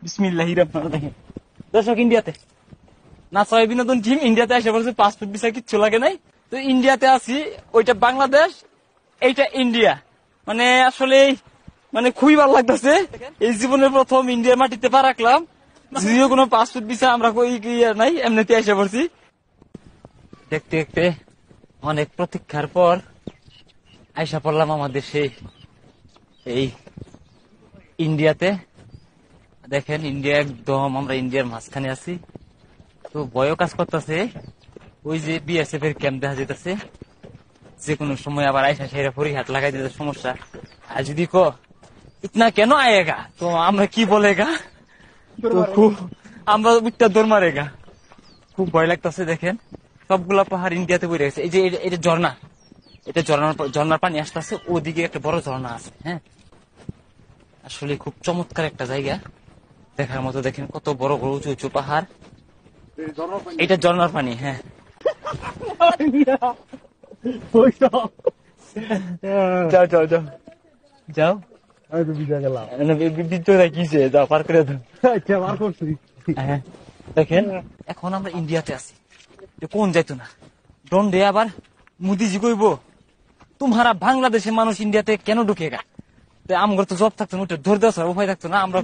বিসমিল্লাহির রহমানির রহিম। দর্শক, ইন্ডিয়াতে নাসা বিনোদন টিম ইন্ডিয়াতে এসে বলছে পাসপোর্ট ভিসা কিচ্ছু লাগে নাই। তো ইন্ডিয়াতে আছি, ওইটা বাংলাদেশ, এইটা ইন্ডিয়া। মানে আসলে খুবই ভালো লাগতেছে। এই জীবনের প্রথম ইন্ডিয়ার মাটিতে পা রাখলাম, যদিও কোনো পাসপোর্ট ভিসা আমরা কই নাই, এমনিতে এসে পড়ছি। দেখতে দেখতে অনেক প্রতীক্ষার পর আইসা পড়লাম আমাদের সেই এই ইন্ডিয়াতে। দেখেন, ইন্ডিয়া একদম, আমরা ইন্ডিয়ার মাঝখানে আছি। তো ভয়ও কাজ করতেছে, ওই যে বিএসএফ এর ক্যাম্প দেখা যেতেছে, যে কোনো সময় আবার আইসা সেরা পরিহাট লাগাই দিতে সমস্যা। আর যদি ইতনা কেন আয়েগা, তো আমরা কি বলেগা, তো খুব আমরা উত্তর দৌড় মারেগা। খুব ভয় লাগতেছে। দেখেন, সবগুলা পাহাড় ইন্ডিয়াতে বই গেছে। এই যে এটা ঝর্ণা, এটা ঝর্ণার পানি আসতেছে, ওদিকে একটা বড় ঝর্ণা আছে। হ্যাঁ, আসলে খুব চমৎকার একটা জায়গা দেখার মতো। দেখেন কত বড় বড় উঁচু উঁচু পাহাড়, এটা ঝর্ণার পানি। হ্যাঁ, যাও যাও যাও যাও, কিসে যাও, পার করে দাও। হ্যাঁ, দেখেন এখন আমরা ইন্ডিয়াতে আছি, কোন যাইতো না ডন্ডে আবার মোদিজি কইব তোমারা বাংলাদেশের মানুষ ইন্ডিয়াতে কেন ঢুকেগা। আমগর তো জব থাকতো না, ধরে দেওয়া উপায় থাকতো না, আমরা